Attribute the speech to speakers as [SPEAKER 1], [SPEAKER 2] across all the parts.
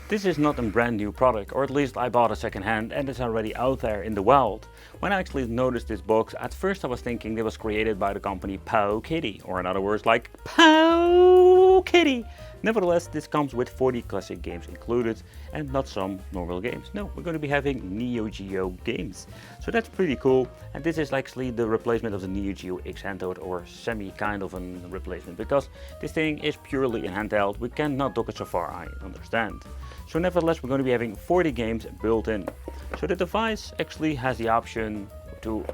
[SPEAKER 1] This is not a brand new product, or at least I bought a second hand and it's already out there in the wild. When I actually noticed this box, at first I was thinking it was created by the company Pow Kitty, or in other words like Pow Kitty. Nevertheless, this comes with 40 classic games included and not some normal games. No, we're going to be having Neo Geo games. So that's pretty cool, and this is actually the replacement of the Neo Geo X handheld, or semi kind of a replacement, because this thing is purely a handheld. We cannot dock it so far, I understand. So nevertheless, we're going to be having 40 games built in. So the device actually has the option to,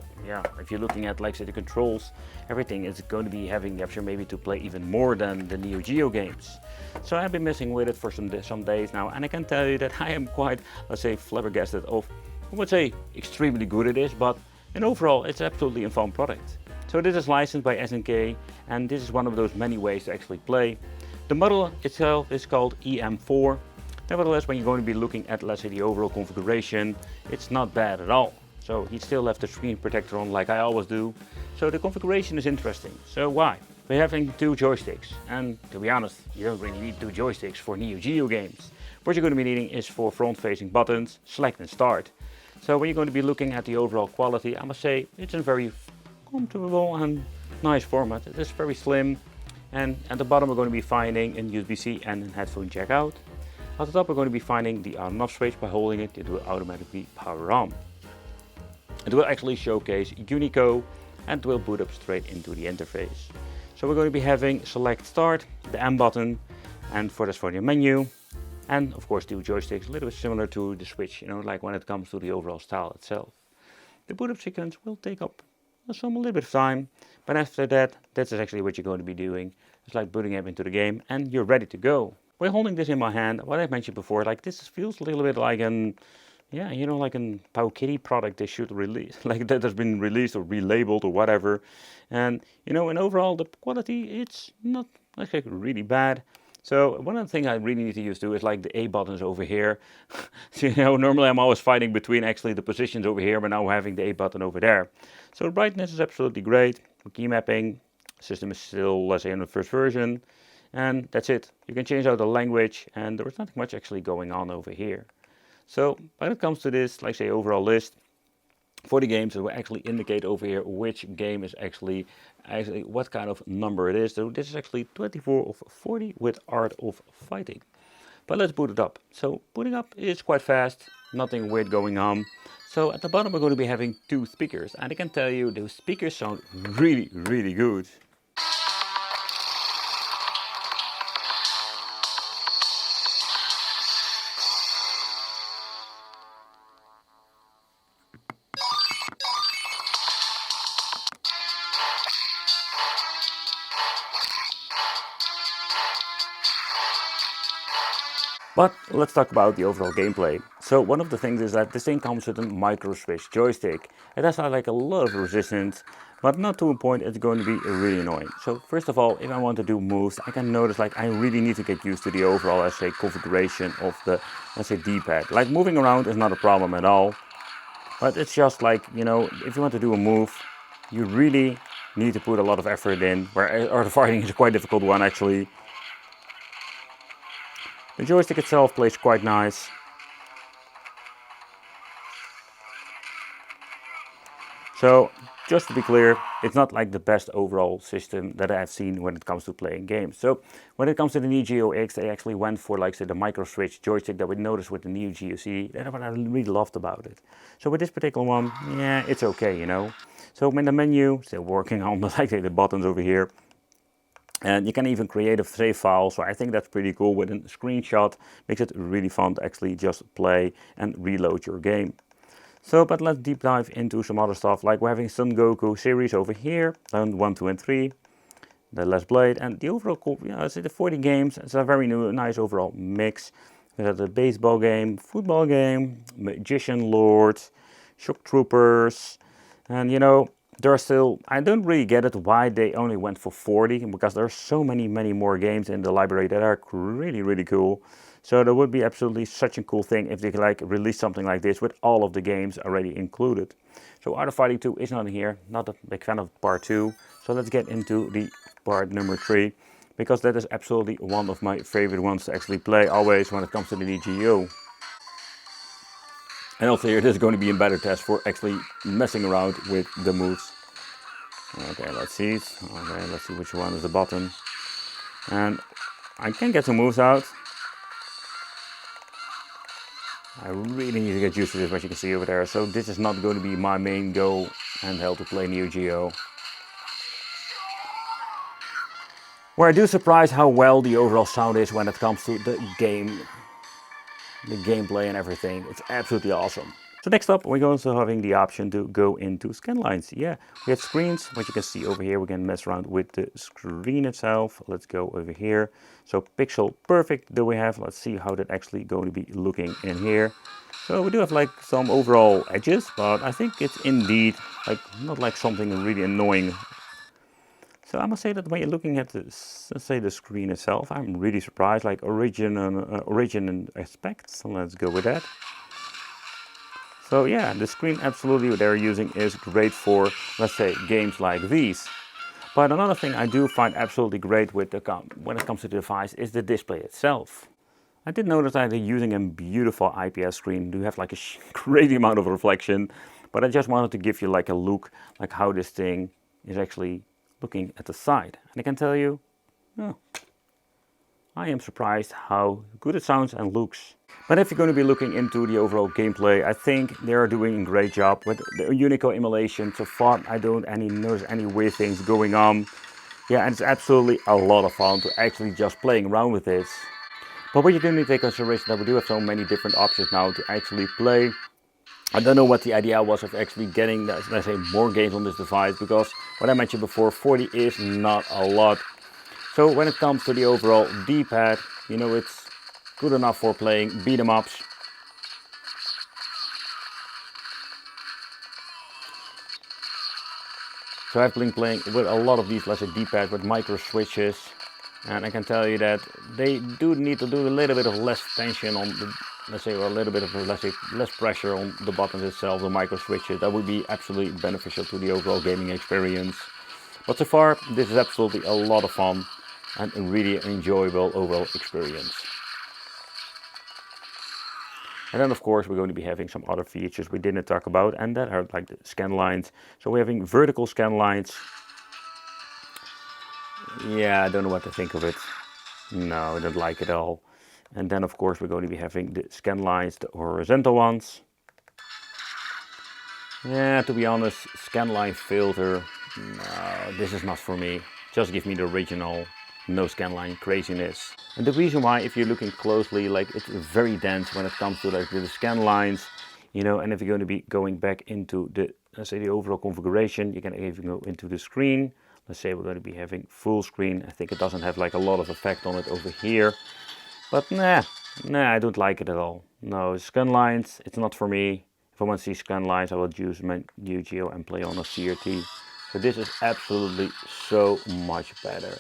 [SPEAKER 1] if you're looking at like say the controls, everything is going to be having the option maybe to play even more than the Neo Geo games. So I've been messing with it for some days now, and I can tell you that I am quite, let's say, flabbergasted of, I would say, extremely good it is, but in overall it's absolutely a fun product. So this is licensed by SNK, and this is one of those many ways to actually play. The model itself is called EM04. Nevertheless, when you're going to be looking at, let's say, the overall configuration, it's not bad at all. So he still left the screen protector on like I always do. So the configuration is interesting. So why? We're having two joysticks, and to be honest, you don't really need two joysticks for Neo Geo games. What you're going to be needing is for front-facing buttons, select and start. So when you're going to be looking at the overall quality, I must say it's a very comfortable and nice format. It is very slim, and at the bottom we're going to be finding a USB-C and a headphone jack out. At the top we're going to be finding the on and off switch. By holding it, it will automatically power on. It will actually showcase Unico and will boot up straight into the interface. So we're going to be having select start, the M button, and for the menu, and of course two joysticks, a little bit similar to the Switch, like when it comes to the overall style itself. The boot up sequence will take up a little bit of time, but after that, that's actually what you're going to be doing. It's like booting up into the game and you're ready to go. While holding this in my hand, what I mentioned before, like this feels a little bit like an, like a Pow Kitty product they should release, like that has been released or relabeled or whatever. And and overall the quality, it's not like really bad. So one of the things I really need to use too is like the A buttons over here. So, normally I'm always fighting between actually the positions over here, but now we're having the A button over there. So the brightness is absolutely great. For key mapping, system is still, let's say, in the first version. And that's it. You can change out the language, and there is nothing much actually going on over here. So when it comes to this, like say, overall list, for the games, it will actually indicate over here which game is actually what kind of number it is. So this is actually 24 of 40 with Art of Fighting. But let's boot it up. So booting up is quite fast, nothing weird going on. So at the bottom we're going to be having two speakers, and I can tell you those speakers sound really, really good. But let's talk about the overall gameplay. So one of the things is that this thing comes with a micro switch joystick. It has like a lot of resistance, but not to a point it's going to be really annoying. So first of all, if I want to do moves, I can notice like I really need to get used to the overall, let's say, configuration of the, let's say, D-pad. Like moving around is not a problem at all, but it's just like, if you want to do a move, you really need to put a lot of effort in, or the fighting is a quite difficult one actually. The joystick itself plays quite nice. So, just to be clear, it's not like the best overall system that I've seen when it comes to playing games. So, when it comes to the Neo Geo X, they actually went for, like say, the micro switch joystick that we noticed with the Neo Geo C. That's what I really loved about it. So with this particular one, yeah, it's okay, So in the menu, still working on the buttons over here. And you can even create a save file, so I think that's pretty cool. With a screenshot, makes it really fun to actually just play and reload your game. So, but let's deep dive into some other stuff, like we're having Son Goku series over here, and 1, 2, and 3, the Let's Blade, and the overall, it's the 40 games. It's a very nice overall mix. We have the baseball game, football game, Magician Lord, Shock Troopers, and there are still, I don't really get it why they only went for 40, because there are so many more games in the library that are really, really cool. So that would be absolutely such a cool thing if they could like release something like this with all of the games already included. So Art of Fighting 2 is not here, not a big fan of part 2. So let's get into the part number 3. because that is absolutely one of my favorite ones to actually play always when it comes to the Neo Geo. And also here, this is going to be a better test for actually messing around with the moves. Okay, let's see it. Okay, let's see which one is the button. And I can get some moves out. I really need to get used to this, what you can see over there. So this is not going to be my main goal handheld to play Neo Geo. Where I do surprise how well the overall sound is when it comes to the gameplay and everything. It's absolutely awesome. So next up, we're also having the option to go into scan lines. Yeah, we have screens, what you can see over here. We can mess around with the screen itself. Let's go over here. So pixel perfect do we have. Let's see how that actually going to be looking in here. So we do have like some overall edges, but I think it's indeed like not like something really annoying. So I must say that when you're looking at this, let's say the screen itself, I'm really surprised, like origin aspects. So let's go with that. So yeah, the screen absolutely they're using is great for, let's say, games like these. But another thing I do find absolutely great with when it comes to the device is the display itself. I did notice that they're using a beautiful IPS screen. You have like a crazy amount of reflection, but I just wanted to give you like a look, like how this thing is actually looking at the side. And I can tell you, oh, I am surprised how good it sounds and looks. But if you're going to be looking into the overall gameplay, I think they are doing a great job with the Unico emulation. So far, I don't notice any weird things going on. Yeah, and it's absolutely a lot of fun to actually just playing around with this. But what you do need to take into consideration that we do have so many different options now to actually play. I don't know what the idea was of actually getting, let's say, more games on this device, because what I mentioned before, 40 is not a lot. So when it comes to the overall D-pad, you know, it's good enough for playing beat 'em ups. So I've been playing with a lot of these, let's say, D-pad with micro switches, and I can tell you that they do need to do a little bit of less tension on the, let's say, or a little bit of, let's say, less pressure on the buttons itself, the micro switches. That would be absolutely beneficial to the overall gaming experience. But so far, this is absolutely a lot of fun and a really enjoyable overall experience. And then of course we're going to be having some other features we didn't talk about, and that are like the scan lines. So we're having vertical scan lines. Yeah, I don't know what to think of it. No, I don't like it at all. And then of course we're going to be having the scan lines, the horizontal ones. Yeah, to be honest, scan line filter, no, this is not for me. Just give me the original, no scan line craziness. And the reason why, if you're looking closely, like it's very dense when it comes to like the scan lines, you know, and if you're going to be going back into the, let's say, the overall configuration, you can even go into the screen. Let's say we're going to be having full screen. I think it doesn't have like a lot of effect on it over here, but nah, I don't like it at all. No, scan lines, it's not for me. If I want to see scan lines, I will use my Neo Geo and play on a CRT. So this is absolutely so much better.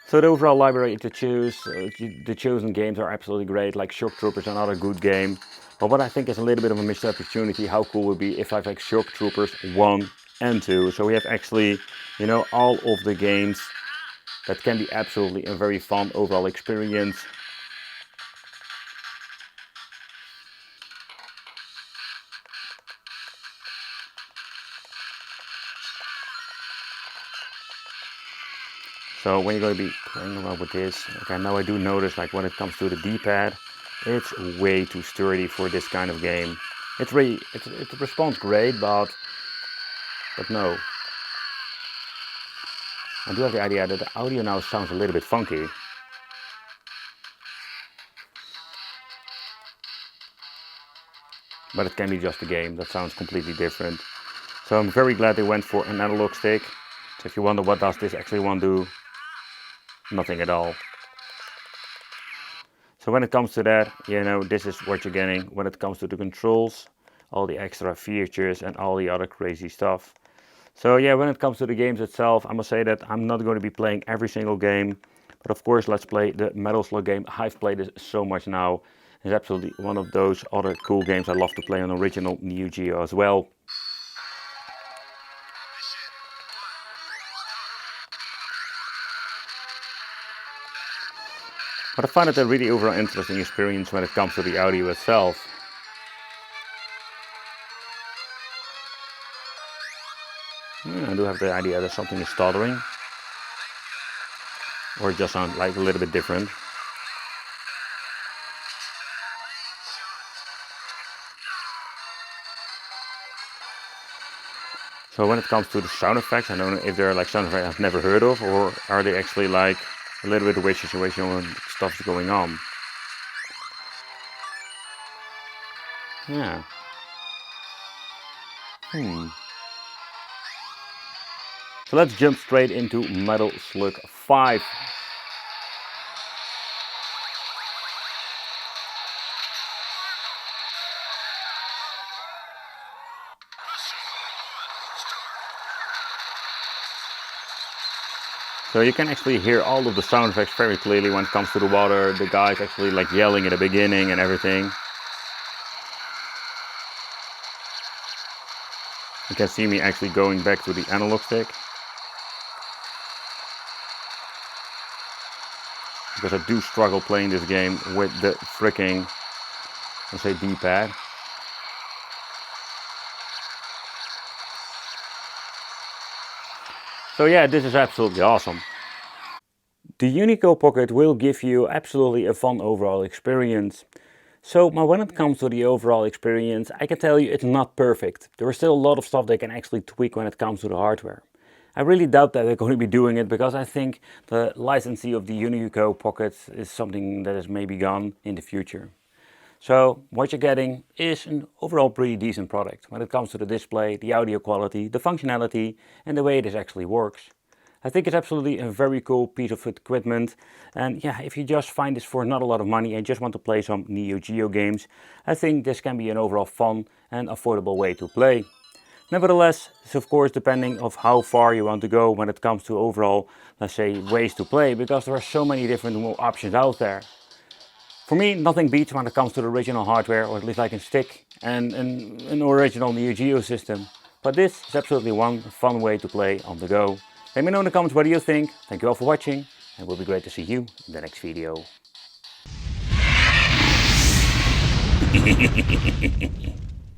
[SPEAKER 1] So the overall library to choose, the chosen games are absolutely great, like Shock Troopers, another good game. But what I think is a little bit of a missed opportunity, how cool would be if I have Shock Troopers 1 and 2. So we have actually, you know, all of the games that can be absolutely a very fun overall experience. So when you're going to be playing around with this, okay, now I do notice like when it comes to the D-pad, it's way too sturdy for this kind of game. It's really, it responds great, but no. I do have the idea that the audio now sounds a little bit funky. But it can be just a game that sounds completely different. So I'm very glad they went for an analog stick. So if you wonder what does this actually one do, nothing at all. So when it comes to that, you know, this is what you're getting when it comes to the controls, all the extra features and all the other crazy stuff. So yeah, when it comes to the games itself, I must say that I'm not going to be playing every single game. But of course, let's play the Metal Slug game. I've played this so much now. It's absolutely one of those other cool games I love to play on original Neo Geo as well. But I find it a really overall interesting experience when it comes to the audio itself. Yeah, I do have the idea that something is stuttering, or it just sounds like a little bit different. So when it comes to the sound effects, I don't know if they're like sound effects I've never heard of, or are they actually like a little bit of weird situation when stuff's going on. Yeah. So let's jump straight into Metal Slug 5. So you can actually hear all of the sound effects very clearly when it comes to the water, the guys actually like yelling at the beginning and everything. You can see me actually going back to the analog stick, because I do struggle playing this game with the freaking, let's say, D-pad. So yeah, this is absolutely awesome. The Unico Pocket will give you absolutely a fun overall experience. So when it comes to the overall experience, I can tell you it's not perfect. There is still a lot of stuff they can actually tweak when it comes to the hardware. I really doubt that they're going to be doing it, because I think the licensing of the Unico Pocket is something that is maybe gone in the future. So what you're getting is an overall pretty decent product when it comes to the display, the audio quality, the functionality and the way this actually works. I think it's absolutely a very cool piece of equipment, and yeah, if you just find this for not a lot of money and just want to play some Neo Geo games, I think this can be an overall fun and affordable way to play. Nevertheless, it's of course depending of how far you want to go when it comes to overall, let's say, ways to play, because there are so many different options out there. For me, nothing beats when it comes to the original hardware, or at least I can stick, and an original Neo Geo system. But this is absolutely one fun way to play on the go. Let me know in the comments what you think. Thank you all for watching, and it will be great to see you in the next video.